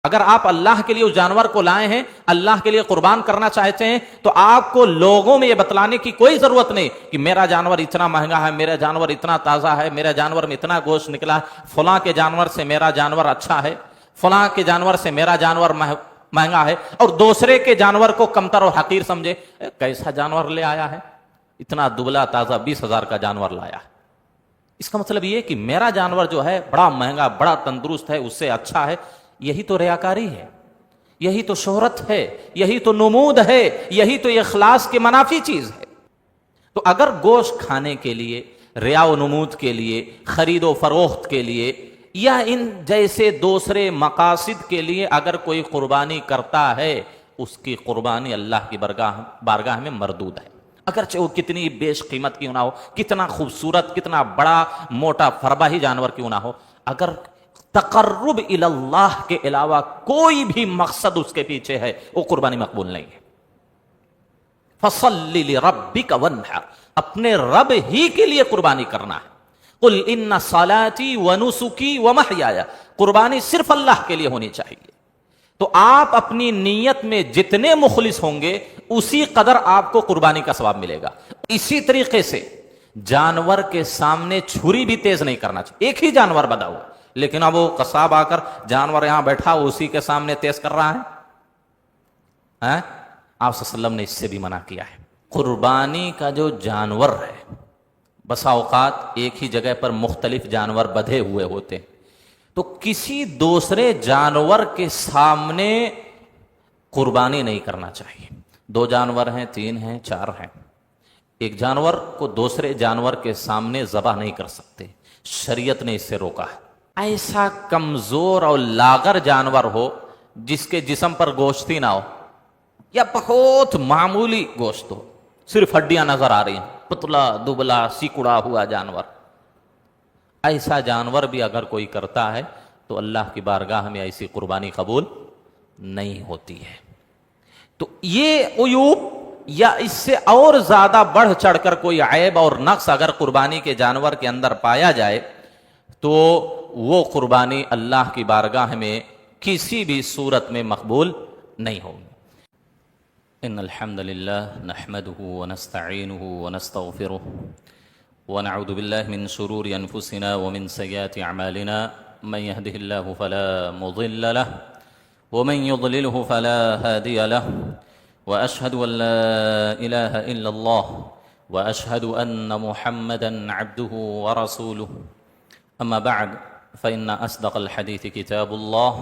اگر آپ اللہ کے لیے اس جانور کو لائے ہیں، اللہ کے لیے قربان کرنا چاہتے ہیں، تو آپ کو لوگوں میں یہ بتلانے کی کوئی ضرورت نہیں کہ میرا جانور اتنا مہنگا ہے، میرا جانور اتنا تازہ ہے، میرا جانور میں اتنا گوشت نکلا ہے، فلاں کے جانور سے میرا جانور اچھا ہے، فلاں کے جانور سے میرا جانور مہنگا ہے، اور دوسرے کے جانور کو کمتر اور حقیر سمجھے۔ کیسا جانور لے آیا ہے، اتنا دبلا تازہ 20,000 کا جانور لایا ہے۔ اس کا مطلب یہ کہ میرا جانور جو ہے بڑا مہنگا، بڑا تندرست ہے، اس سے اچھا ہے۔ یہی تو ریاکاری ہے، یہی تو شہرت ہے، یہی تو نمود ہے، یہی تو اخلاص کی منافی چیز ہے۔ تو اگر گوشت کھانے کے لیے، ریا و نمود کے لیے، خرید و فروخت کے لیے، یا ان جیسے دوسرے مقاصد کے لیے اگر کوئی قربانی کرتا ہے، اس کی قربانی اللہ کی بارگاہ میں مردود ہے، اگرچہ وہ کتنی بیش قیمت کیوں نہ ہو، کتنا خوبصورت، کتنا بڑا موٹا فرباہی جانور کیوں نہ ہو، اگر تقرب الی اللہ کے علاوہ کوئی بھی مقصد اس کے پیچھے ہے، وہ قربانی مقبول نہیں ہے۔ فَصَلِّ لِرَبِّكَ وَانْحَرْ، اپنے رب ہی کے لیے قربانی کرنا ہے۔ قُلْ إِنَّ صَلَاتِي وَنُسُكِي وَمَحْيَايَ، قربانی صرف اللہ کے لیے ہونی چاہیے۔ تو آپ اپنی نیت میں جتنے مخلص ہوں گے، اسی قدر آپ کو قربانی کا ثواب ملے گا۔ اسی طریقے سے جانور کے سامنے چھری بھی تیز نہیں کرنا چاہیے۔ ایک ہی جانور بدا ہوا، لیکن اب وہ قصاب آ کر جانور یہاں بیٹھا اسی کے سامنے تیز کر رہا ہے، آپ صلی اللہ علیہ وسلم نے اس سے بھی منع کیا ہے۔ قربانی کا جو جانور ہے، بسا اوقات ایک ہی جگہ پر مختلف جانور بدھے ہوئے ہوتے ہیں، تو کسی دوسرے جانور کے سامنے قربانی نہیں کرنا چاہیے۔ 2 جانور ہیں، 3 ہیں، 4 ہیں، ایک جانور کو دوسرے جانور کے سامنے ذبح نہیں کر سکتے، شریعت نے اس سے روکا ہے۔ ایسا کمزور اور لاغر جانور ہو جس کے جسم پر گوشت ہی نہ ہو، یا بہت معمولی گوشت ہو، صرف ہڈیاں نظر آ رہی ہیں، پتلا دبلا سیکڑا ہوا جانور، ایسا جانور بھی اگر کوئی کرتا ہے تو اللہ کی بارگاہ میں ایسی قربانی قبول نہیں ہوتی ہے۔ تو یہ عیوب یا اس سے اور زیادہ بڑھ چڑھ کر کوئی عیب اور نقص اگر قربانی کے جانور کے اندر پایا جائے تو وہ قربانی اللہ کی بارگاہ میں کسی بھی صورت میں مقبول نہیں ہوگی۔ ان الحمد للہ نحمده ونستعینه ونستغفره ونعوذ بالله من شرور انفسنا ومن سيئات اعمالنا، من يهده الله فلا مضل له ومن يضلله فلا هادي له، واشهد ان لا اله الا الله واشهد ان محمدا عبده ورسوله، اما بعد فان اصدق الحديث كتاب الله،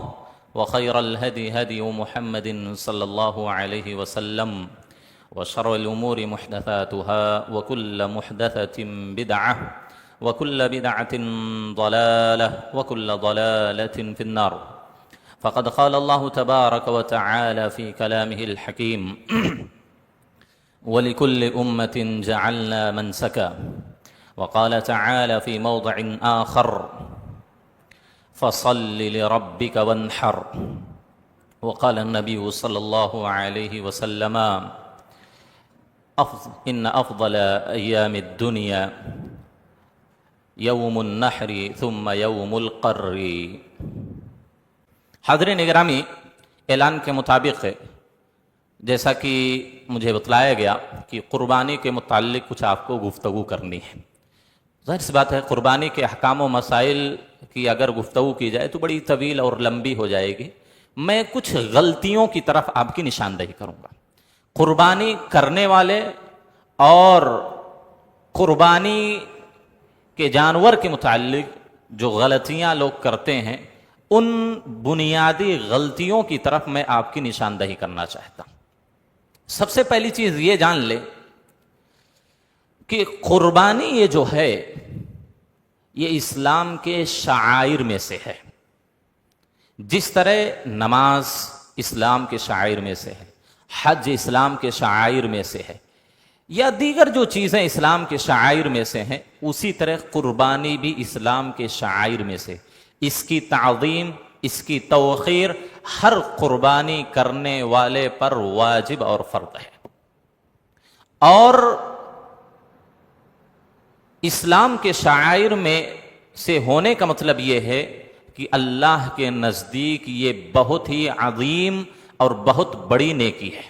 وخير الهدي هدي محمد صلى الله عليه وسلم، وشر الأمور محدثاتها، وكل محدثة بدعة، وكل بدعة ضلالة، وكل ضلالة في النار۔ فقد قال الله تبارك وتعالى في كلامه الحكيم ولكل أمة جعلنا منسكا، وقال تعالى في موضع آخر فصل لربك وانحر، وقال النبي صلى الله عليه وسلم إن أفضل أيام الدنيا يوم النحر ثم يوم القر۔ حاضرین اکرامی، اعلان کے مطابق جیسا کہ مجھے بتلایا گیا کہ قربانی کے متعلق کچھ آپ کو گفتگو کرنی ہے۔ ظاہر سی بات ہے، قربانی کے احکام و مسائل کی اگر گفتگو کی جائے تو بڑی طویل اور لمبی ہو جائے گی۔ میں کچھ غلطیوں کی طرف آپ کی نشاندہی کروں گا۔ قربانی کرنے والے اور قربانی کے جانور کے متعلق جو غلطیاں لوگ کرتے ہیں، ان بنیادی غلطیوں کی طرف میں آپ کی نشاندہی کرنا چاہتا ہوں۔ سب سے پہلی چیز یہ جان لیں کہ قربانی یہ جو ہے، یہ اسلام کے شعائر میں سے ہے۔ جس طرح نماز اسلام کے شعائر میں سے ہے، حج اسلام کے شعائر میں سے ہے، یا دیگر جو چیزیں اسلام کے شعائر میں سے ہیں، اسی طرح قربانی بھی اسلام کے شعائر میں سے۔ اس کی تعظیم، اس کی توقیر ہر قربانی کرنے والے پر واجب اور فرض ہے۔ اور اسلام کے شعائر میں سے ہونے کا مطلب یہ ہے کہ اللہ کے نزدیک یہ بہت ہی عظیم اور بہت بڑی نیکی ہے.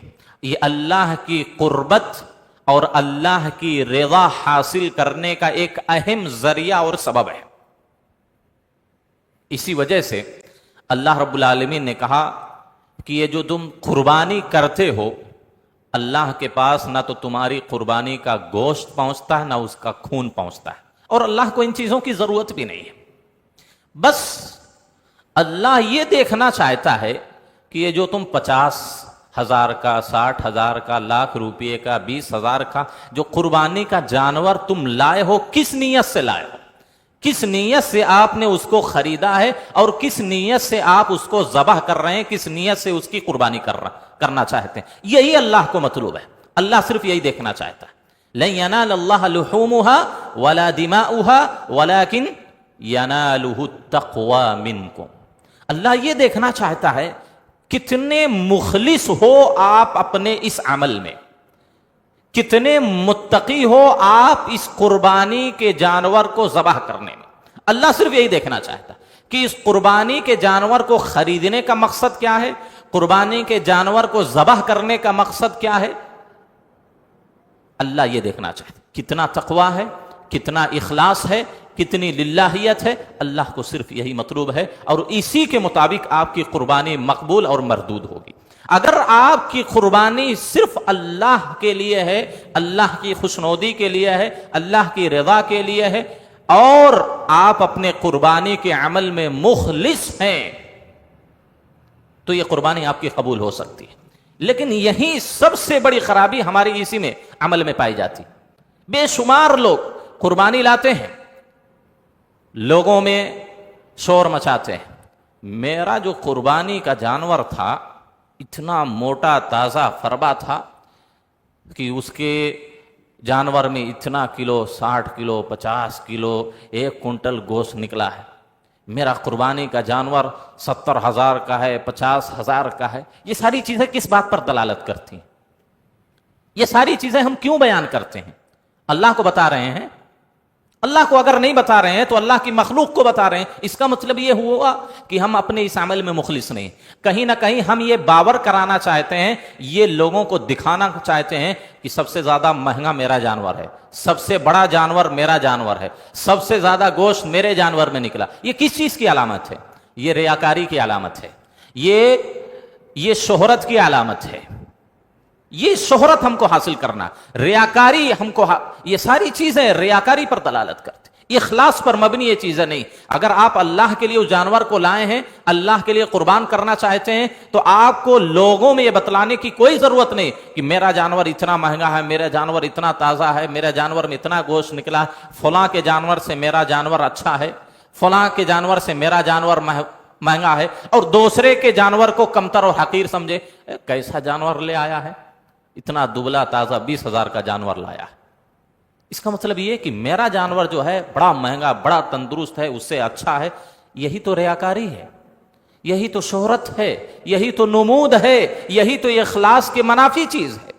یہ اللہ کی قربت اور اللہ کی رضا حاصل کرنے کا ایک اہم ذریعہ اور سبب ہے. اسی وجہ سے اللہ رب العالمین نے کہا کہ یہ جو تم قربانی کرتے ہو، اللہ کے پاس نہ تو تمہاری قربانی کا گوشت پہنچتا ہے نہ اس کا خون پہنچتا ہے، اور اللہ کو ان چیزوں کی ضرورت بھی نہیں ہے. بس اللہ یہ دیکھنا چاہتا ہے کہ یہ جو تم 50,000 کا، 60,000 کا، لاکھ روپے کا، 20,000 کا جو قربانی کا جانور تم لائے ہو، کس نیت سے لائے ہو، کس نیت سے آپ نے اس کو خریدا ہے، اور کس نیت سے آپ اس کو ذبح کر رہے ہیں، کس نیت سے اس کی قربانی کرنا چاہتے ہیں. یہی اللہ کو مطلوب ہے. اللہ صرف یہی دیکھنا چاہتا ہے. لن ينال الله لحومها ولا دماؤها ولكن يناله التقوى منكم. اللہ یہ دیکھنا چاہتا ہے کتنے مخلص ہو آپ اپنے اس عمل میں، کتنے متقی ہو آپ اس قربانی کے جانور کو ذبح کرنے میں. اللہ صرف یہی دیکھنا چاہتا ہے کہ اس قربانی کے جانور کو خریدنے کا مقصد کیا ہے، قربانی کے جانور کو ذبح کرنے کا مقصد کیا ہے. اللہ یہ دیکھنا چاہتا ہے کتنا تقویٰ ہے، کتنا اخلاص ہے، کتنی للہیت ہے. اللہ کو صرف یہی مطلوب ہے، اور اسی کے مطابق آپ کی قربانی مقبول اور مردود ہوگی. اگر آپ کی قربانی صرف اللہ کے لیے ہے، اللہ کی خوشنودی کے لیے ہے، اللہ کی رضا کے لیے ہے، اور آپ اپنے قربانی کے عمل میں مخلص ہیں، تو یہ قربانی آپ کی قبول ہو سکتی ہے. لیکن یہی سب سے بڑی خرابی ہماری اسی میں عمل میں پائی جاتی. بے شمار لوگ قربانی لاتے ہیں، لوگوں میں شور مچاتے ہیں. میرا جو قربانی کا جانور تھا اتنا موٹا تازہ فربا تھا کہ اس کے جانور میں اتنا کلو، 60 کلو، 50 کلو، 1 کنٹل گوشت نکلا ہے. میرا قربانی کا جانور 70,000 کا ہے، 50,000 کا ہے. یہ ساری چیزیں کس بات پر دلالت کرتی ہیں؟ یہ ساری چیزیں ہم کیوں بیان کرتے ہیں؟ اللہ کو بتا رہے ہیں. اللہ کو اگر نہیں بتا رہے ہیں تو اللہ کی مخلوق کو بتا رہے ہیں. اس کا مطلب یہ ہوا کہ ہم اپنے اس عمل میں مخلص نہیں. کہیں نہ کہیں ہم یہ باور کرانا چاہتے ہیں، یہ لوگوں کو دکھانا چاہتے ہیں کہ سب سے زیادہ مہنگا میرا جانور ہے، سب سے بڑا جانور میرا جانور ہے، سب سے زیادہ گوشت میرے جانور میں نکلا. یہ کس چیز کی علامت ہے؟ یہ ریاکاری کی علامت ہے، یہ شہرت کی علامت ہے. یہ شہرت ہم کو حاصل کرنا، ریاکاری ہم کو یہ ساری چیزیں ریاکاری پر دلالت کرتی، اخلاص پر مبنی یہ چیزیں نہیں. اگر آپ اللہ کے لیے اس جانور کو لائے ہیں، اللہ کے لیے قربان کرنا چاہتے ہیں، تو آپ کو لوگوں میں یہ بتلانے کی کوئی ضرورت نہیں کہ میرا جانور اتنا مہنگا ہے، میرا جانور اتنا تازہ ہے، میرا جانور میں اتنا گوشت نکلا ہے، فلاں کے جانور سے میرا جانور اچھا ہے، فلاں کے جانور سے میرا جانور مہنگا ہے، اور دوسرے کے جانور کو کمتر اور حقیر سمجھے. کیسا جانور لے آیا ہے، اتنا دبلا تازہ 20,000 کا جانور لایا ہے. اس کا مطلب یہ کہ میرا جانور جو ہے بڑا مہنگا، بڑا تندرست ہے، اس سے اچھا ہے. یہی تو ریاکاری ہے، یہی تو شہرت ہے، یہی تو نمود ہے، یہی تو اخلاص کے منافی چیز ہے.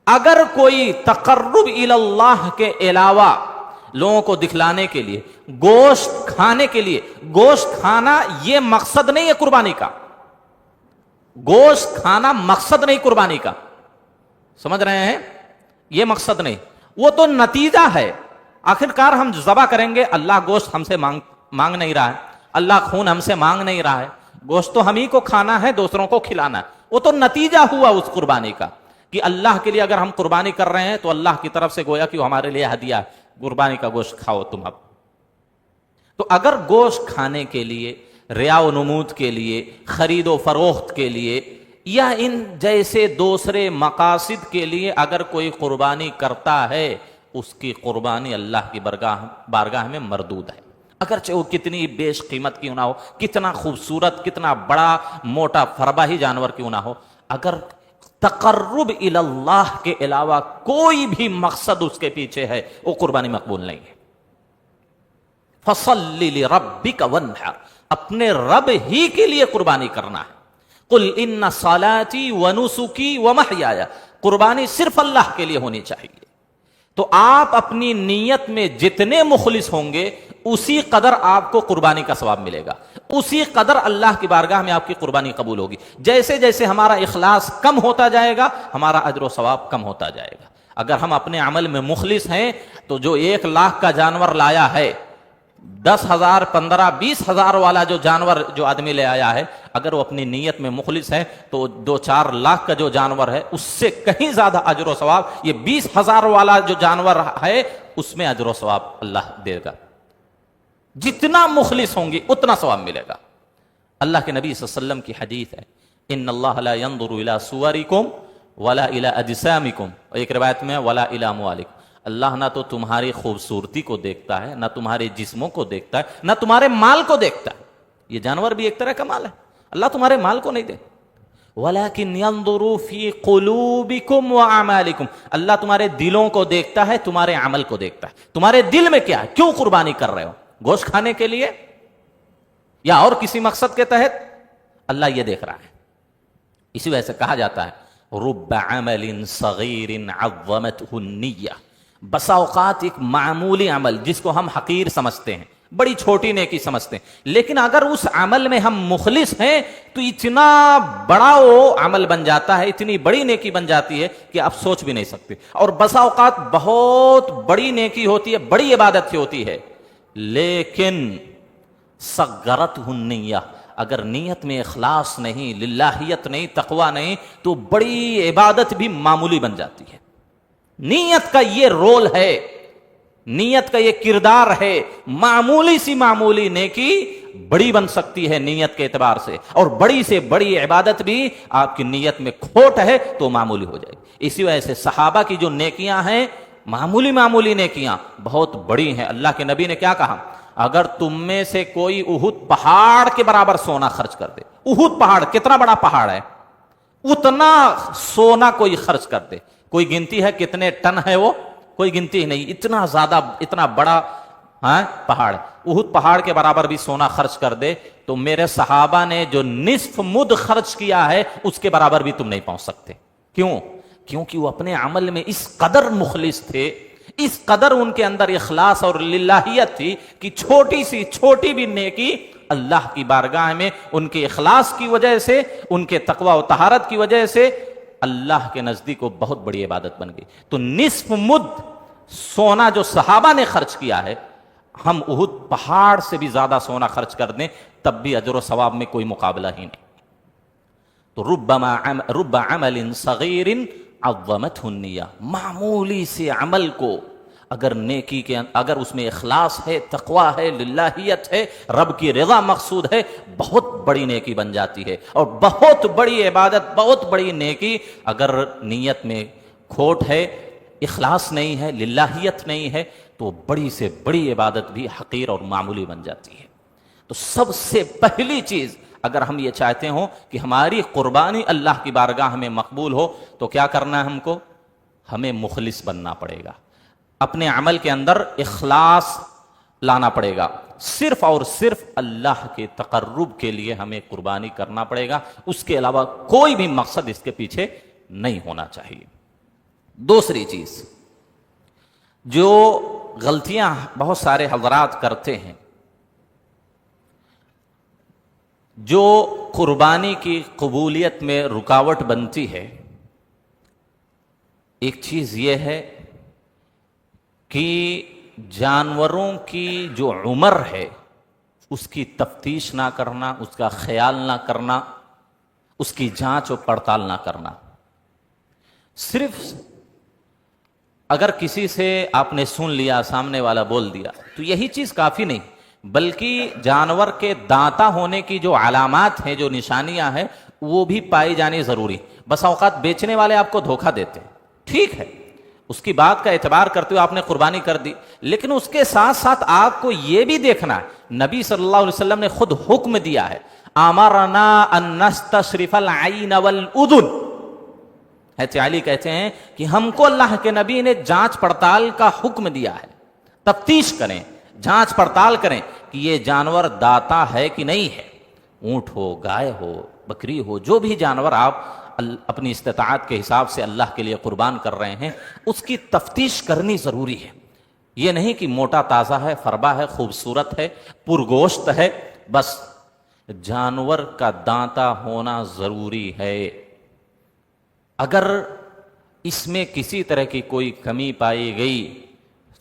اگر کوئی تقرب الی اللہ کے علاوہ لوگوں کو دکھلانے کے لیے، گوشت کھانے کے لیے، گوشت کھانا یہ مقصد نہیں ہے قربانی کا، گوشت کھانا مقصد نہیں قربانی کا، سمجھ رہے ہیں؟ یہ مقصد نہیں، وہ تو نتیجہ ہے. آخرکار ہم ذبح کریں گے، اللہ گوشت ہم سے مانگ نہیں رہا ہے، اللہ خون ہم سے مانگ نہیں رہا ہے. گوشت تو ہم ہی کو کھانا ہے، دوسروں کو کھلانا ہے. وہ تو نتیجہ ہوا اس قربانی کا کہ اللہ کے لیے اگر ہم قربانی کر رہے ہیں تو اللہ کی طرف سے گویا کہ وہ ہمارے لیے ہدیہ ہے، قربانی کا گوشت کھاؤ تم. اب تو اگر گوشت کھانے کے لیے، ریا و نمود کے لیے، خرید و فروخت کے لیے، یا ان جیسے دوسرے مقاصد کے لیے اگر کوئی قربانی کرتا ہے، اس کی قربانی اللہ کی بارگاہ میں مردود ہے. اگرچہ وہ کتنی بیش قیمت کیوں نہ ہو، کتنا خوبصورت، کتنا بڑا موٹا فربا ہی جانور کیوں نہ ہو، اگر تقرب الی اللہ کے علاوہ کوئی بھی مقصد اس کے پیچھے ہے، وہ قربانی مقبول نہیں ہے. فَصَلِّ لِرَبِّكَ وَانْحَرْ، اپنے رب ہی کے لیے قربانی کرنا ہے. قُلْ إِنَّ صَلَاتِي وَنُسُكِي وَمَحْيَايَ، قربانی صرف اللہ کے لیے ہونی چاہیے. تو آپ اپنی نیت میں جتنے مخلص ہوں گے اسی قدر آپ کو قربانی کا ثواب ملے گا، اسی قدر اللہ کی بارگاہ میں آپ کی قربانی قبول ہوگی۔ جیسے جیسے ہمارا اخلاص کم ہوتا جائے گا ہمارا اجر و ثواب کم ہوتا جائے گا۔ اگر ہم اپنے عمل میں مخلص ہیں تو جو 1,00,000 کا جانور لایا ہے، 10,000 15 20,000 والا جو جانور جو آدمی لے آیا ہے، اگر وہ اپنی نیت میں مخلص ہے تو 2-4 لاکھ کا جو جانور ہے اس سے کہیں زیادہ اجر و ثواب یہ 20,000 والا جو جانور ہے اس میں اجر و ثواب اللہ دے گا۔ جتنا مخلص ہوں گے اتنا ثواب ملے گا۔ اللہ کے نبی صلی اللہ علیہ وسلم کی حدیث ہے، ان اللہ لا ينظر الى صورکم ولا الى اجسامکم، اور ایک روایت میں ولا الى اموالکم، اللہ نہ تو تمہاری خوبصورتی کو دیکھتا ہے، نہ تمہارے جسموں کو دیکھتا ہے، نہ تمہارے مال کو دیکھتا ہے۔ یہ جانور بھی ایک طرح کا مال ہے، اللہ تمہارے مال کو نہیں دیکھتا۔ وَلَكِنْ يَنظُرُ فِي قُلُوبِكُمْ وَأَعْمَالِكُمْ، اللہ تمہارے دلوں کو دیکھتا ہے، تمہارے عمل کو دیکھتا ہے۔ تمہارے دل میں کیا ہے، کیوں قربانی کر رہے ہو، گوشت کھانے کے لیے یا اور کسی مقصد کے تحت؟ اللہ یہ دیکھ رہا ہے۔ اسی وجہ سے کہا جاتا ہے رب عمل صغیر عظمتہ النیہ، بسا اوقات ایک معمولی عمل جس کو ہم حقیر سمجھتے ہیں، بڑی چھوٹی نیکی سمجھتے ہیں، لیکن اگر اس عمل میں ہم مخلص ہیں تو اتنا بڑا وہ عمل بن جاتا ہے، اتنی بڑی نیکی بن جاتی ہے کہ آپ سوچ بھی نہیں سکتے۔ اور بسا اوقات بہت بڑی نیکی ہوتی ہے، بڑی عبادت ہوتی ہے، لیکن صغرتہ النیہ، اگر نیت میں اخلاص نہیں، للہیت نہیں، تقوی نہیں، تو بڑی عبادت بھی معمولی بن جاتی ہے۔ نیت کا یہ رول ہے، نیت کا یہ کردار ہے، معمولی سی معمولی نیکی بڑی بن سکتی ہے نیت کے اعتبار سے، اور بڑی سے بڑی عبادت بھی آپ کی نیت میں کھوٹ ہے تو معمولی ہو جائے گی۔ اسی وجہ سے صحابہ کی جو نیکیاں ہیں، معمولی معمولی نیکیاں بہت بڑی ہیں۔ اللہ کے نبی نے کیا کہا، اگر تم میں سے کوئی احد پہاڑ کے برابر سونا خرچ کر دے، احد پہاڑ کتنا بڑا پہاڑ ہے، اتنا سونا کوئی خرچ کر دے، کوئی گنتی ہے کتنے ٹن ہے وہ، کوئی گنتی نہیں، اتنا زیادہ، اتنا بڑا پہاڑ، احد پہاڑ کے برابر بھی سونا خرچ کر دے تو میرے صحابہ نے جو نصف مد خرچ کیا ہے اس کے برابر بھی تم نہیں پہنچ سکتے۔ کیوں؟ کیونکہ وہ اپنے عمل میں اس قدر مخلص تھے، اس قدر ان کے اندر اخلاص اور للہیت تھی کہ چھوٹی سی چھوٹی بھی نیکی اللہ کی بارگاہ میں ان کے اخلاص کی وجہ سے، ان کے تقوی و طہارت کی وجہ سے اللہ کے نزدیک وہ بہت بڑی عبادت بن گئی۔ تو نصف مد سونا جو صحابہ نے خرچ کیا ہے، ہم احد پہاڑ سے بھی زیادہ سونا خرچ کر دیں تب بھی اجر و ثواب میں کوئی مقابلہ ہی نہیں۔ تو رب عمل صغیر عظمتہ النیہ، معمولی سے عمل کو اگر نیکی کے اگر اس میں اخلاص ہے، تقوی ہے، للہیت ہے، رب کی رضا مقصود ہے، بہت بڑی نیکی بن جاتی ہے۔ اور بہت بڑی عبادت، بہت بڑی نیکی اگر نیت میں کھوٹ ہے، اخلاص نہیں ہے، للہیت نہیں ہے، تو بڑی سے بڑی عبادت بھی حقیر اور معمولی بن جاتی ہے۔ تو سب سے پہلی چیز اگر ہم یہ چاہتے ہوں کہ ہماری قربانی اللہ کی بارگاہ میں مقبول ہو تو کیا کرنا ہے ہم کو؟ ہمیں مخلص بننا پڑے گا، اپنے عمل کے اندر اخلاص لانا پڑے گا، صرف اور صرف اللہ کے تقرب کے لیے ہمیں قربانی کرنا پڑے گا، اس کے علاوہ کوئی بھی مقصد اس کے پیچھے نہیں ہونا چاہیے۔ دوسری چیز جو غلطیاں بہت سارے حضرات کرتے ہیں، جو قربانی کی قبولیت میں رکاوٹ بنتی ہے، ایک چیز یہ ہے کہ جانوروں کی جو عمر ہے اس کی تفتیش نہ کرنا، اس کا خیال نہ کرنا، اس کی جانچ و پڑتال نہ کرنا۔ صرف اگر کسی سے آپ نے سن لیا، سامنے والا بول دیا تو یہی چیز کافی نہیں، بلکہ جانور کے دانتا ہونے کی جو علامات ہیں، جو نشانیاں ہیں، وہ بھی پائی جانی ضروری۔ بس اوقات بیچنے والے آپ کو دھوکہ دیتے ہیں، ٹھیک ہے، اس کی بات کا اعتبار کرتے ہوئے آپ نے قربانی کر دی، لیکن اس کے ساتھ ساتھ آپ کو یہ بھی دیکھنا ہے، نبی صلی اللہ علیہ وسلم نے خود حکم دیا ہے، امرنا ان نستشرف العین والاذن۔ حضرت علی کہتے ہیں کہ ہم کو اللہ کے نبی نے جانچ پڑتال کا حکم دیا ہے، تفتیش کریں، جانچ پڑتال کریں کہ یہ جانور داتا ہے کہ نہیں ہے، اونٹ ہو، گائے ہو، بکری ہو، جو بھی جانور آپ اپنی استطاعت کے حساب سے اللہ کے لیے قربان کر رہے ہیں، اس کی تفتیش کرنی ضروری ہے۔ یہ نہیں کہ موٹا تازہ ہے، فربا ہے، خوبصورت ہے، پرگوشت ہے، بس جانور کا دانتا ہونا ضروری ہے۔ اگر اس میں کسی طرح کی کوئی کمی پائی گئی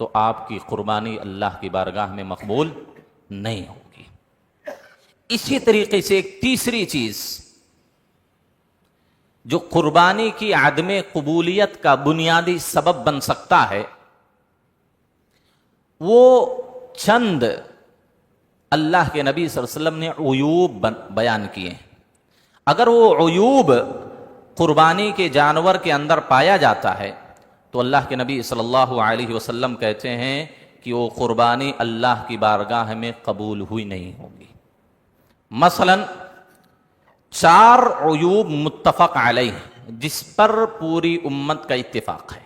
تو آپ کی قربانی اللہ کی بارگاہ میں مقبول نہیں ہوگی۔ اسی طریقے سے ایک تیسری چیز جو قربانی کی عدم قبولیت کا بنیادی سبب بن سکتا ہے، وہ چند اللہ کے نبی صلی اللہ علیہ وسلم نے عیوب بیان کیے ہیں۔ اگر وہ عیوب قربانی کے جانور کے اندر پایا جاتا ہے تو اللہ کے نبی صلی اللہ علیہ وسلم کہتے ہیں کہ وہ قربانی اللہ کی بارگاہ میں قبول ہوئی نہیں ہوگی۔ مثلا 4 عیوب متفق علیہ جس پر پوری امت کا اتفاق ہے،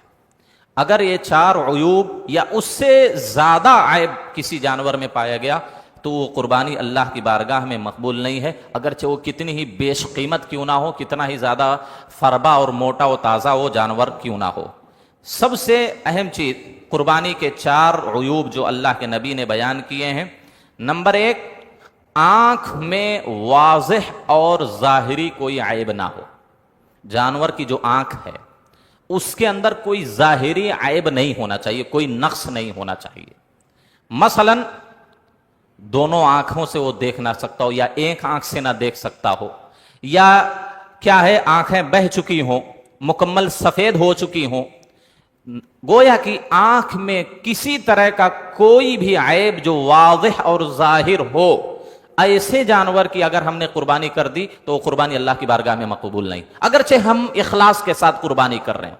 اگر یہ 4 عیوب یا اس سے زیادہ عیب کسی جانور میں پایا گیا تو وہ قربانی اللہ کی بارگاہ میں مقبول نہیں ہے، اگرچہ وہ کتنی ہی بیش قیمت کیوں نہ ہو، کتنا ہی زیادہ فربا اور موٹا و تازہ وہ جانور کیوں نہ ہو۔ سب سے اہم چیز قربانی کے 4 عیوب جو اللہ کے نبی نے بیان کیے ہیں۔ نمبر 1، آنکھ میں واضح اور ظاہری کوئی عیب نہ ہو۔ جانور کی جو آنکھ ہے اس کے اندر کوئی ظاہری عیب نہیں ہونا چاہیے، کوئی نقص نہیں ہونا چاہیے۔ مثلا دونوں آنکھوں سے وہ دیکھ نہ سکتا ہو، یا ایک آنکھ سے نہ دیکھ سکتا ہو، یا کیا ہے آنکھیں بہہ چکی ہوں، مکمل سفید ہو چکی ہوں، گویا کہ آنکھ میں کسی طرح کا کوئی بھی عیب جو واضح اور ظاہر ہو، ایسے جانور کی اگر ہم نے قربانی کر دی تو وہ قربانی اللہ کی بارگاہ میں مقبول نہیں، اگرچہ ہم اخلاص کے ساتھ قربانی کر رہے ہیں،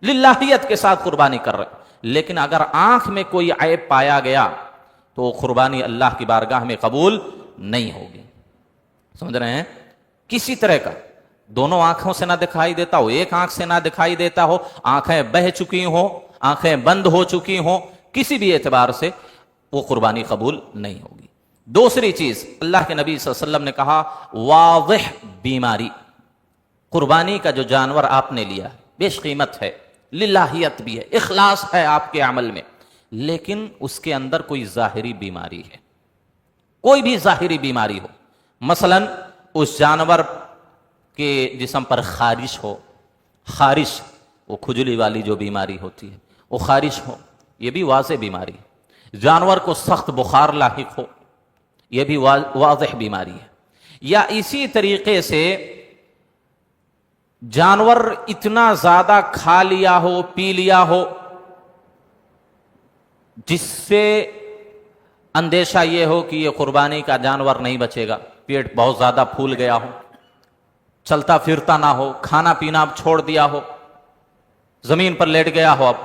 للہیت کے ساتھ قربانی کر رہے ہیں، لیکن اگر آنکھ میں کوئی عیب پایا گیا تو وہ قربانی اللہ کی بارگاہ میں قبول نہیں ہوگی۔ سمجھ رہے ہیں؟ کسی طرح کا دونوں آنکھوں سے نہ دکھائی دیتا ہو، ایک آنکھ سے نہ دکھائی دیتا ہو، آنکھیں بہہ چکی ہوں، آنکھیں بند ہو چکی ہوں، کسی بھی اعتبار سے وہ قربانی قبول نہیں ہوگی۔ دوسری چیز اللہ کے نبی صلی اللہ علیہ وسلم نے کہا واضح بیماری۔ قربانی کا جو جانور آپ نے لیا بیش قیمت ہے، للہیت بھی ہے، اخلاص ہے آپ کے عمل میں، لیکن اس کے اندر کوئی ظاہری بیماری ہے، کوئی بھی ظاہری بیماری ہو، مثلا اس جانور کے جسم پر خارش ہو، خارش وہ کھجلی والی جو بیماری ہوتی ہے وہ خارش ہو، یہ بھی واضح بیماری ہے۔ جانور کو سخت بخار لاحق ہو، یہ بھی واضح بیماری ہے۔ یا اسی طریقے سے جانور اتنا زیادہ کھا لیا ہو، پی لیا ہو، جس سے اندیشہ یہ ہو کہ یہ قربانی کا جانور نہیں بچے گا، پیٹ بہت زیادہ پھول گیا ہو، چلتا پھرتا نہ ہو، کھانا پینا اب چھوڑ دیا ہو، زمین پر لیٹ گیا ہو اب،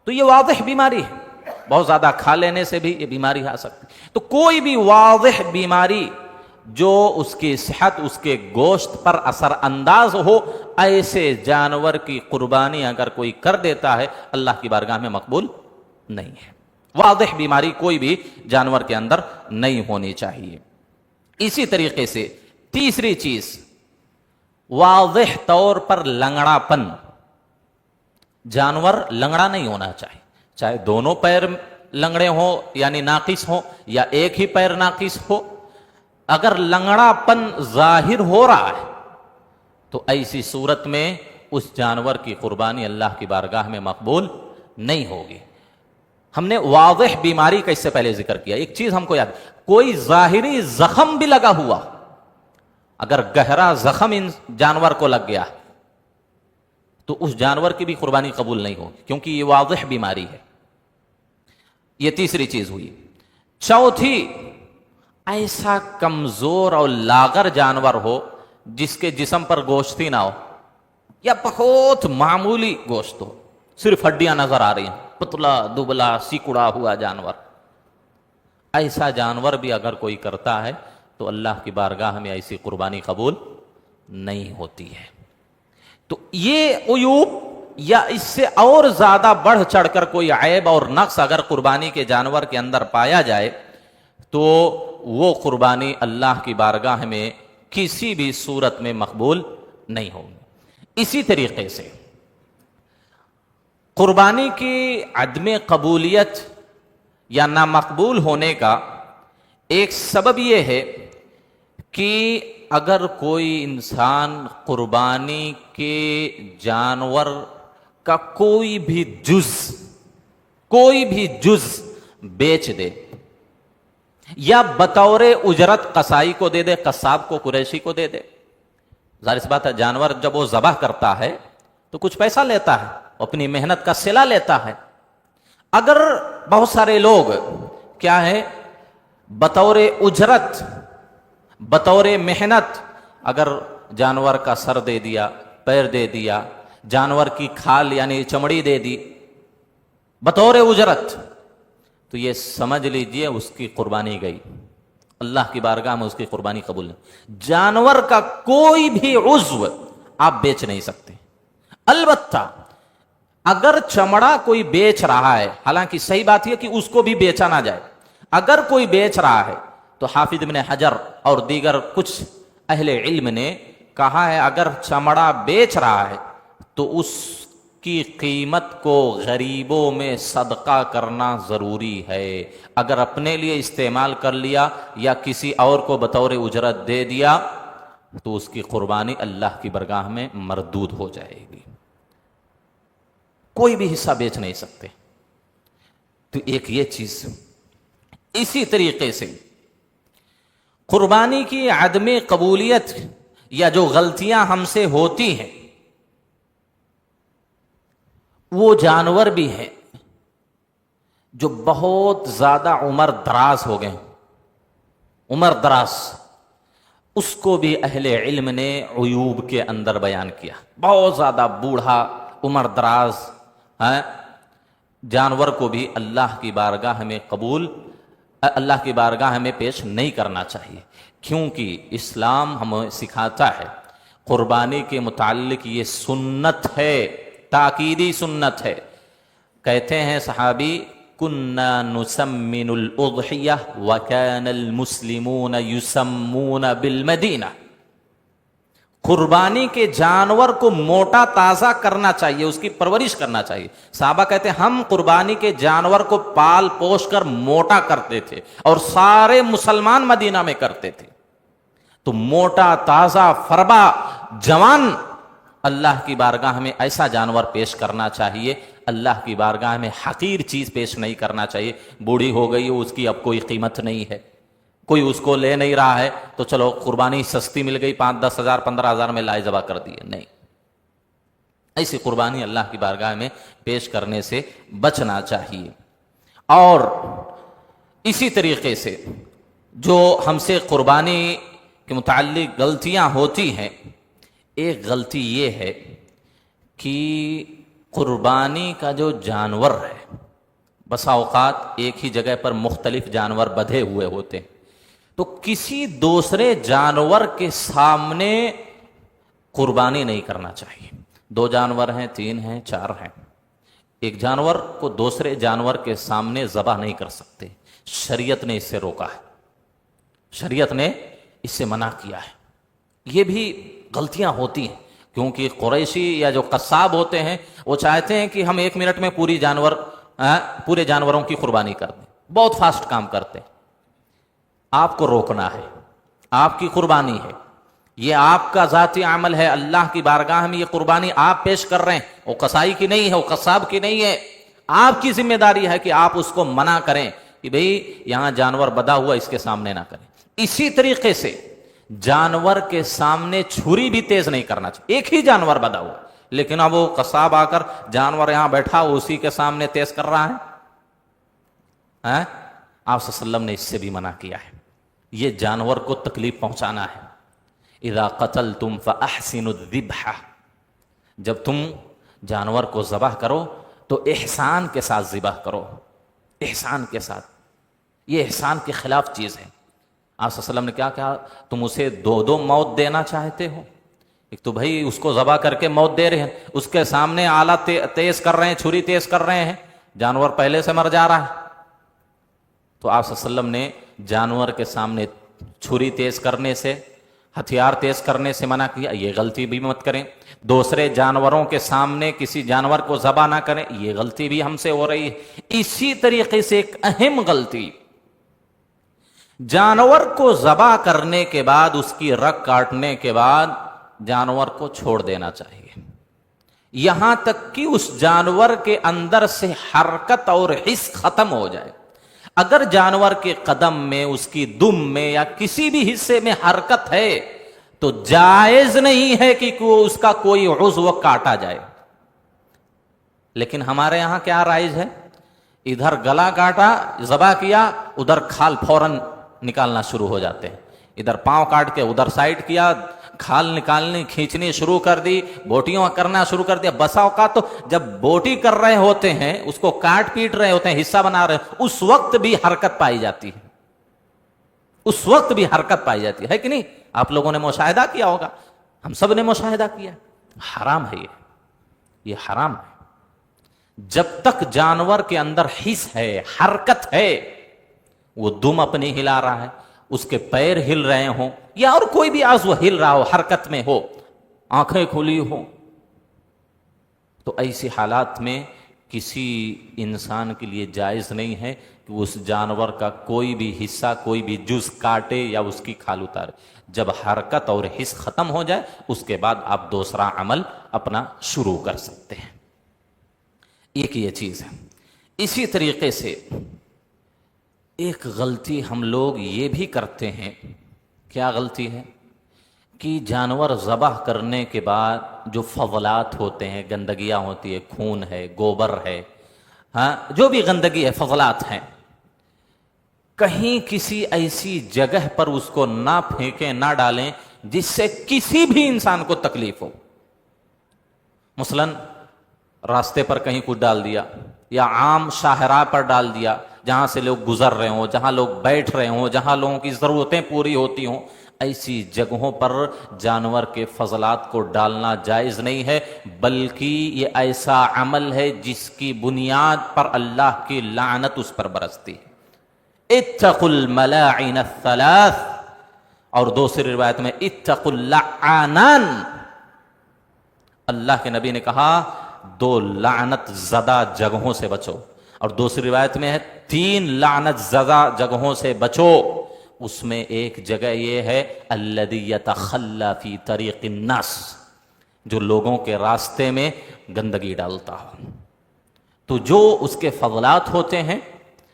تو یہ واضح بیماری ہے۔ بہت زیادہ کھا لینے سے بھی یہ بیماری آ سکتی ہے۔ تو کوئی بھی واضح بیماری جو اس کی صحت، اس کے گوشت پر اثر انداز ہو، ایسے جانور کی قربانی اگر کوئی کر دیتا ہے اللہ کی بارگاہ میں مقبول نہیں ہے۔ واضح بیماری کوئی بھی جانور کے اندر نہیں ہونی چاہیے۔ اسی طریقے سے تیسری چیز واضح طور پر لنگڑا پن، جانور لنگڑا نہیں ہونا چاہیے، چاہے دونوں پیر لنگڑے ہوں یعنی ناقص ہوں، یا ایک ہی پیر ناقص ہو، اگر لنگڑا پن ظاہر ہو رہا ہے تو ایسی صورت میں اس جانور کی قربانی اللہ کی بارگاہ میں مقبول نہیں ہوگی۔ ہم نے واضح بیماری کا اس سے پہلے ذکر کیا۔ ایک چیز ہم کو یاد، کوئی ظاہری زخم بھی لگا ہوا، اگر گہرا زخم ان جانور کو لگ گیا تو اس جانور کی بھی قربانی قبول نہیں ہوگی، کیونکہ یہ واضح بیماری ہے۔ یہ تیسری چیز ہوئی۔ چوتھی، ایسا کمزور اور لاغر جانور ہو جس کے جسم پر گوشت ہی نہ ہو، یا بہت معمولی گوشت ہو، صرف ہڈیاں نظر آ رہی ہیں، پتلا دبلا سیکڑا ہوا جانور، ایسا جانور بھی اگر کوئی کرتا ہے تو اللہ کی بارگاہ میں ایسی قربانی قبول نہیں ہوتی ہے۔ تو یہ عیوب یا اس سے اور زیادہ بڑھ چڑھ کر کوئی عیب اور نقص اگر قربانی کے جانور کے اندر پایا جائے تو وہ قربانی اللہ کی بارگاہ میں کسی بھی صورت میں مقبول نہیں ہوگی۔ اسی طریقے سے قربانی کی عدم قبولیت یا نامقبول ہونے کا ایک سبب یہ ہے کہ اگر کوئی انسان قربانی کے جانور کا کوئی بھی جز بیچ دے یا بطور اجرت قصائی کو دے دے، قصاب کو، قریشی کو دے دے، ظاہر سی بات ہے جانور جب وہ ذبح کرتا ہے تو کچھ پیسہ لیتا ہے، اپنی محنت کا صلہ لیتا ہے۔ اگر بہت سارے لوگ کیا ہے بطور اجرت، بطور محنت اگر جانور کا سر دے دیا، پیر دے دیا، جانور کی کھال یعنی چمڑی دے دی بطور اجرت، تو یہ سمجھ لیجئے اس کی قربانی گئی، اللہ کی بارگاہ میں اس کی قربانی قبول نہیں۔ جانور کا کوئی بھی عضو آپ بیچ نہیں سکتے، البتہ اگر چمڑا کوئی بیچ رہا ہے، حالانکہ صحیح بات یہ کہ اس کو بھی بیچا نہ جائے، اگر کوئی بیچ رہا ہے تو حافظ ابن حجر اور دیگر کچھ اہل علم نے کہا ہے اگر چمڑا بیچ رہا ہے تو اس کی قیمت کو غریبوں میں صدقہ کرنا ضروری ہے، اگر اپنے لیے استعمال کر لیا یا کسی اور کو بطور اجرت دے دیا تو اس کی قربانی اللہ کی بارگاہ میں مردود ہو جائے گی، کوئی بھی حصہ بیچ نہیں سکتے۔ تو ایک یہ چیز، اسی طریقے سے قربانی کی عدم قبولیت یا جو غلطیاں ہم سے ہوتی ہیں وہ جانور بھی ہیں جو بہت زیادہ عمر دراز ہو گئے، عمر دراز، اس کو بھی اہل علم نے عیوب کے اندر بیان کیا۔ بہت زیادہ بوڑھا عمر دراز جانور کو بھی اللہ کی بارگاہ میں اللہ کی بارگاہ میں پیش نہیں کرنا چاہیے، کیونکہ اسلام ہمیں سکھاتا ہے قربانی کے متعلق یہ سنت ہے، تاکیدی سنت ہے۔ کہتے ہیں صحابی کنا نسمن الاضحیہ وکان المسلمون یسمون بالمدینہ، قربانی کے جانور کو موٹا تازہ کرنا چاہیے، اس کی پرورش کرنا چاہیے۔ صحابہ کہتے ہیں ہم قربانی کے جانور کو پال پوش کر موٹا کرتے تھے اور سارے مسلمان مدینہ میں کرتے تھے۔ تو موٹا تازہ فربا جوان اللہ کی بارگاہ میں ایسا جانور پیش کرنا چاہیے، اللہ کی بارگاہ میں حقیر چیز پیش نہیں کرنا چاہیے۔ بوڑھی ہو گئی اس کی اب کوئی قیمت نہیں ہے، کوئی اس کو لے نہیں رہا ہے تو چلو قربانی سستی مل گئی، 5-10 ہزار 15 ہزار میں لائے ذبح کر دیے، نہیں، ایسی قربانی اللہ کی بارگاہ میں پیش کرنے سے بچنا چاہیے۔ اور اسی طریقے سے جو ہم سے قربانی کے متعلق غلطیاں ہوتی ہیں، ایک غلطی یہ ہے کہ قربانی کا جو جانور ہے بسا اوقات ایک ہی جگہ پر مختلف جانور بدھے ہوئے ہوتے ہیں، تو کسی دوسرے جانور کے سامنے قربانی نہیں کرنا چاہیے۔ 2 جانور ہیں، 3 ہیں، 4 ہیں، ایک جانور کو دوسرے جانور کے سامنے ذبح نہیں کر سکتے، شریعت نے اس سے روکا ہے، شریعت نے اس سے منع کیا ہے۔ یہ بھی غلطیاں ہوتی ہیں کیونکہ قریشی یا جو قصاب ہوتے ہیں وہ چاہتے ہیں کہ ہم 1 منٹ میں پورے جانوروں کی قربانی کر دیں، بہت فاسٹ کام کرتے ہیں۔ آپ کو روکنا ہے، آپ کی قربانی ہے، یہ آپ کا ذاتی عمل ہے، اللہ کی بارگاہ میں یہ قربانی آپ پیش کر رہے ہیں، وہ قصائی کی نہیں ہے، وہ قصاب کی نہیں ہے، آپ کی ذمہ داری ہے کہ آپ اس کو منع کریں کہ بھئی یہاں جانور بدھا ہوا اس کے سامنے نہ کریں۔ اسی طریقے سے جانور کے سامنے چھری بھی تیز نہیں کرنا چاہیے، ایک ہی جانور بدھا ہوا لیکن اب وہ قصاب آ کر جانور یہاں بیٹھا اسی کے سامنے تیز کر رہا ہے، آپ صلی اللہ علیہ وسلم نے اس سے بھی منع کیا ہے۔ یہ جانور کو تکلیف پہنچانا ہے۔ اذا قتلتم فاحسنوا الذبح، جب تم جانور کو ذبح کرو تو احسان کے ساتھ ذبح کرو، احسان کے ساتھ، یہ احسان کے خلاف چیز ہے۔ آپ صلی اللہ علیہ وسلم نے کیا کہا، تم اسے 2 موت دینا چاہتے ہو، ایک تو بھائی اس کو ذبح کر کے موت دے رہے ہیں، اس کے سامنے آلہ تیز کر رہے ہیں، چھری تیز کر رہے ہیں، جانور پہلے سے مر جا رہا ہے۔ تو آپ صلی اللہ علیہ وسلم نے جانور کے سامنے چھری تیز کرنے سے ہتھیار تیز کرنے سے منع کیا، یہ غلطی بھی مت کریں، دوسرے جانوروں کے سامنے کسی جانور کو ذبح نہ کریں، یہ غلطی بھی ہم سے ہو رہی ہے۔ اسی طریقے سے ایک اہم غلطی، جانور کو ذبح کرنے کے بعد، اس کی رگ کاٹنے کے بعد جانور کو چھوڑ دینا چاہیے، یہاں تک کہ اس جانور کے اندر سے حرکت اور حس ختم ہو جائے۔ اگر جانور کے قدم میں، اس کی دم میں یا کسی بھی حصے میں حرکت ہے تو جائز نہیں ہے کہ اس کا کوئی عضو کاٹا جائے۔ لیکن ہمارے یہاں کیا رائج ہے، ادھر گلا کاٹا، ذبح کیا، ادھر کھال فوراً نکالنا شروع ہو جاتے ہیں، ادھر پاؤں کاٹ کے ادھر سائڈ کیا، کھال نکالنی کھینچنی شروع کر دی، بوٹیوں کرنا شروع کر دیا۔ بسا اوقات تو جب بوٹی کر رہے ہوتے ہیں، اس کو کاٹ پیٹ رہے ہوتے ہیں، حصہ بنا رہے ہیں، اس وقت بھی حرکت پائی جاتی ہے، اس وقت بھی حرکت پائی جاتی ہے کہ نہیں؟ آپ لوگوں نے مشاہدہ کیا ہوگا، ہم سب نے مشاہدہ کیا، حرام ہے یہ حرام ہے۔ جب تک جانور کے اندر حس ہے، حرکت ہے، وہ دم اپنی ہلا رہا ہے، اس کے پیر ہل رہے ہوں یا اور کوئی بھی عضو ہل رہا ہو، حرکت میں ہو، آنکھیں کھلی ہو، تو ایسی حالات میں کسی انسان کے لیے جائز نہیں ہے کہ اس جانور کا کوئی بھی حصہ، کوئی بھی جز کاٹے یا اس کی کھال اتارے۔ جب حرکت اور حس ختم ہو جائے، اس کے بعد آپ دوسرا عمل اپنا شروع کر سکتے ہیں۔ ایک یہ چیز ہے۔ اسی طریقے سے ایک غلطی ہم لوگ یہ بھی کرتے ہیں، کیا غلطی ہے کہ جانور ذبح کرنے کے بعد جو فضلات ہوتے ہیں، گندگیاں ہوتی ہے، خون ہے، گوبر ہے، ہاں جو بھی گندگی ہے، فضلات ہیں، کہیں کسی ایسی جگہ پر اس کو نہ پھینکیں، نہ ڈالیں جس سے کسی بھی انسان کو تکلیف ہو۔ مثلاً راستے پر کہیں کچھ ڈال دیا، یا عام شاہراہ پر ڈال دیا، جہاں سے لوگ گزر رہے ہوں، جہاں لوگ بیٹھ رہے ہوں، جہاں لوگوں کی ضرورتیں پوری ہوتی ہوں، ایسی جگہوں پر جانور کے فضلات کو ڈالنا جائز نہیں ہے، بلکہ یہ ایسا عمل ہے جس کی بنیاد پر اللہ کی لعنت اس پر برستی ہے۔ اتقوا الملاعن الثلاث، اور دوسری روایت میں اتقوا اللعانان، اللہ کے نبی نے کہا دو لعنت زدہ جگہوں سے بچو، اور دوسری روایت میں ہے 3 لعنت زدہ جگہوں سے بچو۔ اس میں ایک جگہ یہ ہے الذی یتخلی فی طریق الناس، جو لوگوں کے راستے میں گندگی ڈالتا ہو۔ تو جو اس کے فضلات ہوتے ہیں،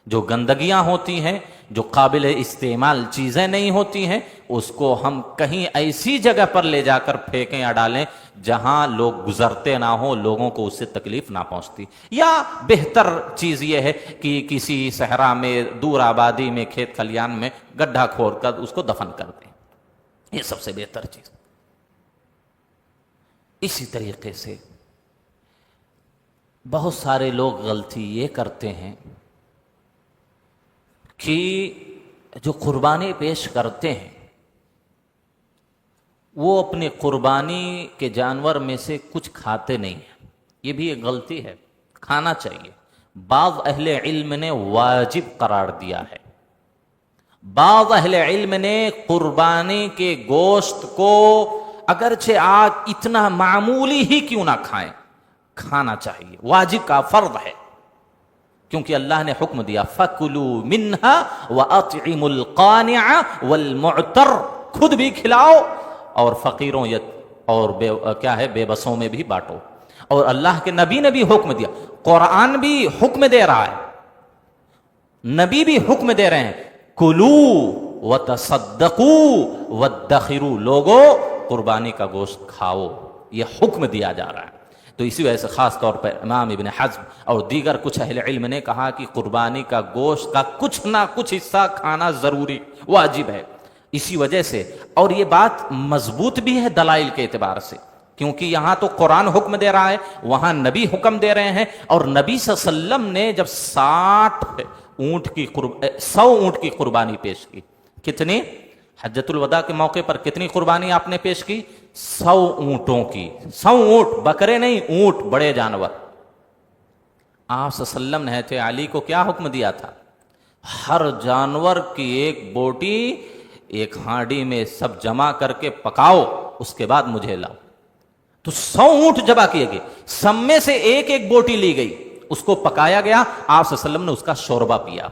جو گندگیاں ہوتی ہیں، جو قابل استعمال چیزیں نہیں ہوتی ہیں، اس کو ہم کہیں ایسی جگہ پر لے جا کر پھینکیں یا ڈالیں جہاں لوگ گزرتے نہ ہوں، لوگوں کو اس سے تکلیف نہ پہنچتی، یا بہتر چیز یہ ہے کہ کسی صحرا میں، دور آبادی میں، کھیت کھلیان میں گڈھا کھود کر اس کو دفن کر دیں، یہ سب سے بہتر چیز۔ اسی طریقے سے بہت سارے لوگ غلطی یہ کرتے ہیں کہ جو قربانی پیش کرتے ہیں، وہ اپنی قربانی کے جانور میں سے کچھ کھاتے نہیں ہیں، یہ بھی ایک غلطی ہے، کھانا چاہیے۔ بعض اہل علم نے واجب قرار دیا ہے، بعض اہل علم نے قربانی کے گوشت کو اگرچہ آج اتنا معمولی ہی کیوں نہ کھائیں، کھانا چاہیے، واجب کا فرض ہے، کیونکہ اللہ نے حکم دیا فَكُلُوا مِنْهَا وَأَطْعِمُوا الْقَانِعَ وَالْمُعْتَرَّ، خود بھی کھلاؤ اور فقیروں اور بے بسوں میں بھی بانٹو۔ اور اللہ کے نبی نے بھی حکم دیا، قرآن بھی حکم دے رہا ہے، نبی بھی حکم دے رہے ہیں، کُلُوا وَتَصَدَّقُوا وَادَّخِرُوا، لوگو قربانی کا گوشت کھاؤ، یہ حکم دیا جا رہا ہے۔ تو اسی وجہ سے خاص طور پر امام ابن حزم اور دیگر کچھ اہل علم نے کہا کہ قربانی کا گوشت کا کچھ نہ کچھ حصہ کھانا ضروری، واجب ہے۔ اسی وجہ سے، اور یہ بات مضبوط بھی ہے دلائل کے اعتبار سے، کیونکہ یہاں تو قرآن حکم دے رہا ہے، وہاں نبی حکم دے رہے ہیں، اور نبی صلی اللہ علیہ وسلم نے جب 100 اونٹ کی قربانی پیش کی، کتنی؟ حجۃ الوداع کے موقع پر کتنی قربانی آپ نے پیش کی؟ 100 اونٹوں کی، 100 اونٹ، بکرے نہیں، اونٹ، بڑے جانور۔ آپ صلی اللہ علیہ وسلم نے حضرت علی کو کیا حکم دیا تھا؟ ہر جانور کی ایک بوٹی ایک ہانڈی میں سب جمع کر کے پکاؤ، اس کے بعد مجھے لاؤ۔ تو 100 اونٹ ذبح کیے گئے، سب میں سے ایک ایک بوٹی لی گئی، اس کو پکایا گیا، آپ صلی اللہ علیہ وسلم نے اس کا شوربہ پیا۔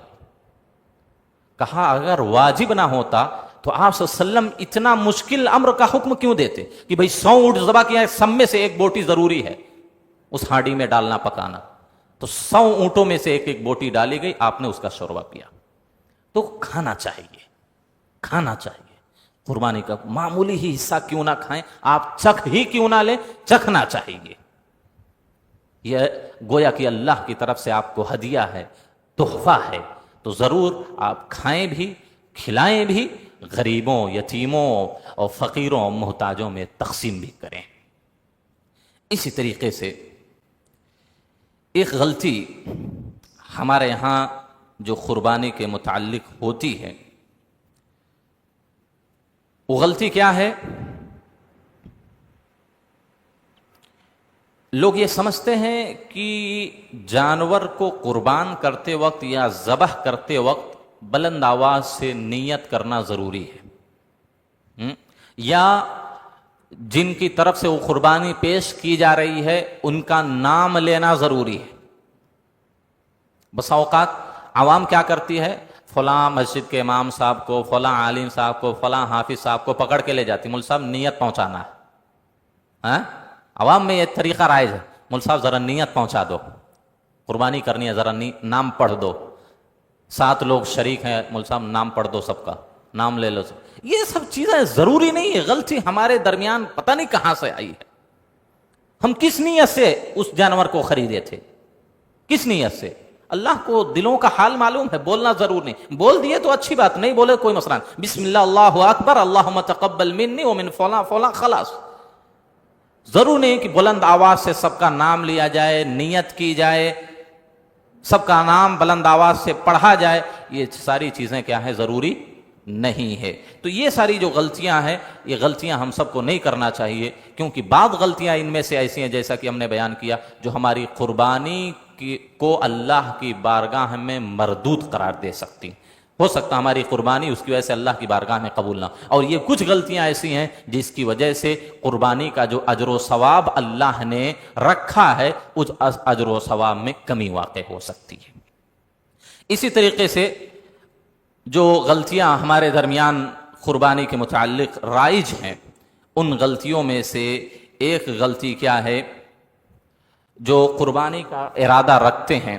کہا اگر واجب نہ ہوتا تو آپ صلی اللہ علیہ وسلم اتنا مشکل امر کا حکم کیوں دیتے کہ بھئی 100 اونٹ ذبح کیا ہے، سب میں سے ایک بوٹی ضروری ہے اس ہانڈی میں ڈالنا، پکانا۔ تو 100 اونٹوں میں سے ایک ایک بوٹی ڈالی گئی، آپ نے اس کا شوربہ پیا۔ تو کھانا چاہیے، کھانا چاہیے۔ قربانی کا معمولی ہی حصہ کیوں نہ کھائیں، آپ چکھ ہی کیوں نہ لیں، چکھنا چاہیے۔ یہ گویا کہ اللہ کی طرف سے آپ کو ہدیہ ہے، تحفہ ہے، تو ضرور آپ کھائیں بھی، کھلائیں بھی، غریبوں، یتیموں اور فقیروں، محتاجوں میں تقسیم بھی کریں۔ اسی طریقے سے ایک غلطی ہمارے یہاں جو قربانی کے متعلق ہوتی ہے، وہ غلطی کیا ہے؟ لوگ یہ سمجھتے ہیں کہ جانور کو قربان کرتے وقت یا ذبح کرتے وقت بلند آواز سے نیت کرنا ضروری ہے، یا جن کی طرف سے وہ قربانی پیش کی جا رہی ہے ان کا نام لینا ضروری ہے۔ بسا اوقات عوام کیا کرتی ہے، فلاں مسجد کے امام صاحب کو، فلاں عالم صاحب کو، فلاں حافظ صاحب کو پکڑ کے لے جاتی، مول صاحب نیت پہنچانا ہے۔ عوام میں یہ طریقہ رائج ہے، مول صاحب ذرا نیت پہنچا دو، قربانی کرنی ہے، ذرا نام پڑھ دو، 7 لوگ شریک ہیں، مول صاحب نام پڑھ دو، سب کا نام لے لو۔ یہ سب چیزیں ضروری نہیں ہے، غلطی ہمارے درمیان پتہ نہیں کہاں سے آئی ہے۔ ہم کس نیت سے اس جانور کو خریدے تھے، کس نیت سے؟ اللہ کو دلوں کا حال معلوم ہے، بولنا ضرور نہیں، بول دیے تو اچھی بات، نہیں بولے کوئی مسئلہ نہیں، بسم اللہ اللہ اکبر اللہم تقبل منی ومن فلاں فلاں، خلاص۔ ضرور نہیں کہ بلند آواز سے سب کا نام لیا جائے، نیت کی جائے، سب کا نام بلند آواز سے پڑھا جائے، یہ ساری چیزیں کیا ہے، ضروری نہیں ہے۔ تو یہ ساری جو غلطیاں ہیں، یہ غلطیاں ہم سب کو نہیں کرنا چاہیے، کیونکہ بعض غلطیاں ان میں سے ایسی ہیں جیسا کہ ہم نے بیان کیا، جو ہماری قربانی کو اللہ کی بارگاہ میں مردود قرار دے سکتی۔ ہو سکتا ہماری قربانی اس کی وجہ سے اللہ کی بارگاہ میں قبول نہ، اور یہ کچھ غلطیاں ایسی ہیں جس کی وجہ سے قربانی کا جو اجر و ثواب اللہ نے رکھا ہے، اس اجر و ثواب میں کمی واقع ہو سکتی ہے۔ اسی طریقے سے جو غلطیاں ہمارے درمیان قربانی کے متعلق رائج ہیں، ان غلطیوں میں سے ایک غلطی کیا ہے، جو قربانی کا ارادہ رکھتے ہیں،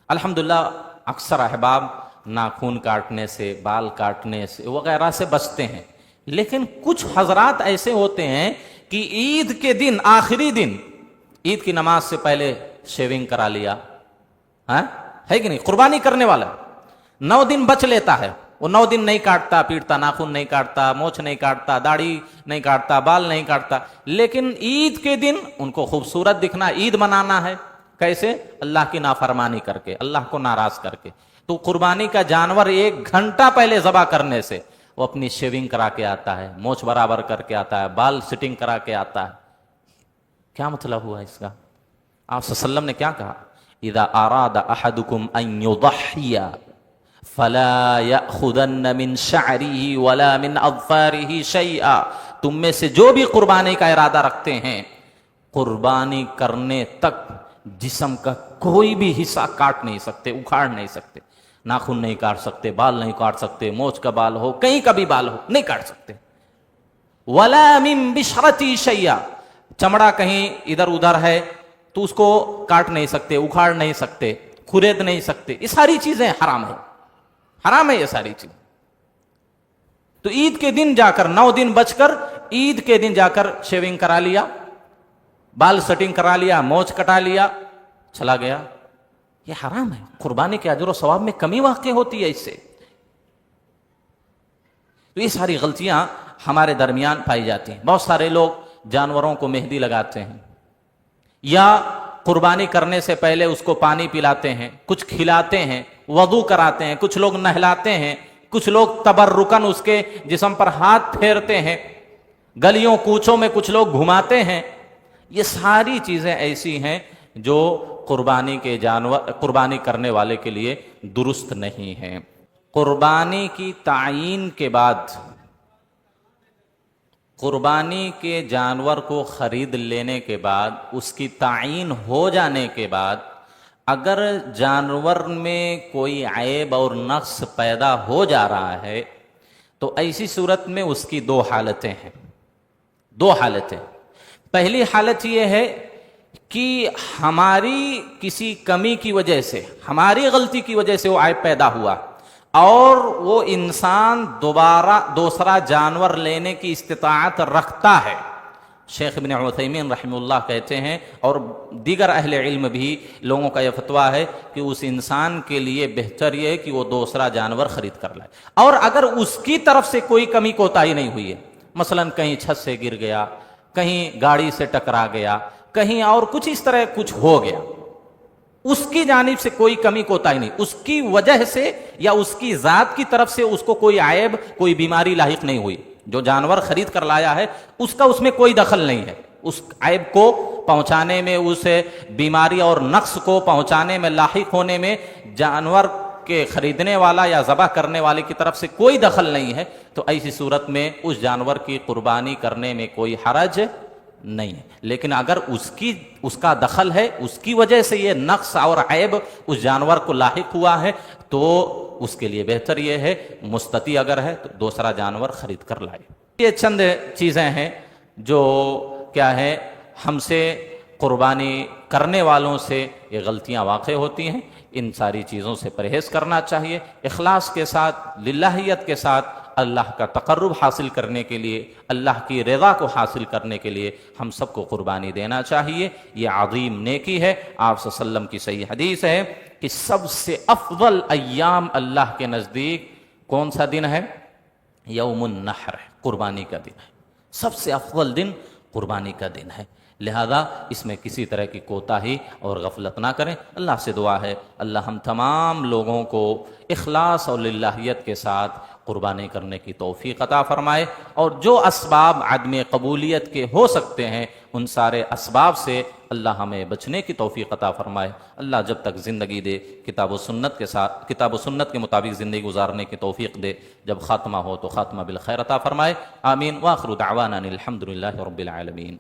الحمدللہ اکثر احباب ناخن کاٹنے سے، بال کاٹنے سے وغیرہ سے بچتے ہیں، لیکن کچھ حضرات ایسے ہوتے ہیں کہ عید کے دن، آخری دن، عید کی نماز سے پہلے شیونگ کرا لیا، ہے کہ نہیں؟ قربانی کرنے والا 9 دن بچ لیتا ہے، وہ 9 دن نہیں کاٹتا پیٹتا، ناخن نہیں کاٹتا، مونچھ نہیں کاٹتا، داڑھی نہیں کاٹتا، بال نہیں کاٹتا، لیکن عید کے دن ان کو خوبصورت دکھنا، عید منانا ہے، کیسے؟ اللہ کی نافرمانی کر کے، اللہ کو ناراض کر کے۔ تو قربانی کا جانور 1 گھنٹہ پہلے ذبح کرنے سے وہ اپنی شیونگ کرا کے آتا ہے، مونچھ برابر کر کے آتا ہے، بال سٹنگ کرا کے آتا ہے۔ کیا مطلب ہوا اس کا؟ آپ صلی اللہ علیہ وسلم نے کیا کہا؟ اذا اراد احدکم ان یضحی فلا یأخذن من شعره ولا من اظفاره شیئا، تم میں سے جو بھی قربانی کا ارادہ رکھتے ہیں، قربانی کرنے تک جسم کا کوئی بھی حصہ کاٹ نہیں سکتے، اکھاڑ نہیں سکتے، ناخن نہیں کاٹ سکتے، بال نہیں کاٹ سکتے، مونچھ کا بال ہو، کہیں کا بھی بال ہو، نہیں کاٹ سکتے۔ ولا من بشرتی شیئا، چمڑا کہیں ادھر ادھر ہے تو اس کو کاٹ نہیں سکتے، اکھاڑ نہیں سکتے، کھرید نہیں سکتے، یہ ساری چیزیں حرام ہے، حرام ہے یہ ساری چیز۔ تو عید کے دن جا کر 9 دن بچ کر عید کے دن جا کر شیونگ کرا لیا، بال سٹنگ کرا لیا، مونچھ کٹا لیا، چلا گیا، یہ حرام ہے۔ قربانی کے اجر و ثواب میں کمی واقع ہوتی ہے اس سے۔ تو یہ ساری غلطیاں ہمارے درمیان پائی جاتی ہیں۔ بہت سارے لوگ جانوروں کو مہندی لگاتے ہیں، یا قربانی کرنے سے پہلے اس کو پانی پلاتے ہیں، کچھ کھلاتے ہیں، وضو کراتے ہیں، کچھ لوگ نہلاتے ہیں، کچھ لوگ تبرکن اس کے جسم پر ہاتھ پھیرتے ہیں، گلیوں کوچوں میں کچھ لوگ گھماتے ہیں۔ یہ ساری چیزیں ایسی ہیں جو قربانی کے جانور، قربانی کرنے والے کے لیے درست نہیں ہیں۔ قربانی کی تعیین کے بعد، قربانی کے جانور کو خرید لینے کے بعد، اس کی تعیین ہو جانے کے بعد اگر جانور میں کوئی عیب اور نقص پیدا ہو جا رہا ہے تو ایسی صورت میں اس کی دو حالتیں ہیں، دو حالتیں۔ پہلی حالت یہ ہے کہ ہماری کسی کمی کی وجہ سے، ہماری غلطی کی وجہ سے وہ عیب پیدا ہوا اور وہ انسان دوسرا جانور لینے کی استطاعت رکھتا ہے۔ شیخ ابن عثیمین رحمہ اللہ کہتے ہیں اور دیگر اہل علم بھی، لوگوں کا یہ فتویٰ ہے کہ اس انسان کے لیے بہتر یہ ہے کہ وہ دوسرا جانور خرید کر لائے، اور اگر اس کی طرف سے کوئی کمی کوتاہی نہیں ہوئی ہے، مثلا کہیں چھت سے گر گیا، کہیں گاڑی سے ٹکرا گیا، کہیں اور کچھ اس طرح کچھ ہو گیا، اس کی جانب سے کوئی کمی کوتاہی نہیں، اس کی وجہ سے یا اس کی ذات کی طرف سے اس کو کوئی عیب، کوئی بیماری لاحق نہیں ہوئی، جو جانور خرید کر لایا ہے اس کا اس میں کوئی دخل نہیں ہے، اس عیب کو پہنچانے میں، اس بیماری اور نقص کو پہنچانے میں، لاحق ہونے میں جانور کے خریدنے والا یا ذبح کرنے والے کی طرف سے کوئی دخل نہیں ہے، تو ایسی صورت میں اس جانور کی قربانی کرنے میں کوئی حرج نہیں ہے۔ لیکن اگر اس کا دخل ہے، اس کی وجہ سے یہ نقص اور عیب اس جانور کو لاحق ہوا ہے، تو اس کے لیے بہتر یہ ہے، مستطیع اگر ہے تو دوسرا جانور خرید کر لائے۔ یہ چند چیزیں ہیں جو کیا ہے، ہم سے قربانی کرنے والوں سے یہ غلطیاں واقع ہوتی ہیں، ان ساری چیزوں سے پرہیز کرنا چاہیے، اخلاص کے ساتھ، للہیت کے ساتھ، اللہ کا تقرب حاصل کرنے کے لیے، اللہ کی رضا کو حاصل کرنے کے لیے ہم سب کو قربانی دینا چاہیے۔ یہ عظیم نیکی ہے۔ آپ صلی اللہ علیہ وسلم کی صحیح حدیث ہے کہ سب سے افضل ایام اللہ کے نزدیک کون سا دن ہے؟ یوم النحر ہے، قربانی کا دن ہے۔ سب سے افضل دن قربانی کا دن ہے، لہذا اس میں کسی طرح کی کوتاہی اور غفلت نہ کریں۔ اللہ سے دعا ہے اللہ ہم تمام لوگوں کو اخلاص اور للہیت کے ساتھ قربانی کرنے کی توفیق عطا فرمائے، اور جو اسباب عدم قبولیت کے ہو سکتے ہیں ان سارے اسباب سے اللہ ہمیں بچنے کی توفیق عطا فرمائے۔ اللہ جب تک زندگی دے کتاب و سنت کے مطابق زندگی گزارنے کی توفیق دے، جب خاتمہ ہو تو خاتمہ بالخیر عطا فرمائے۔ آمین۔ وآخر دعوانا الحمد للہ رب العالمین۔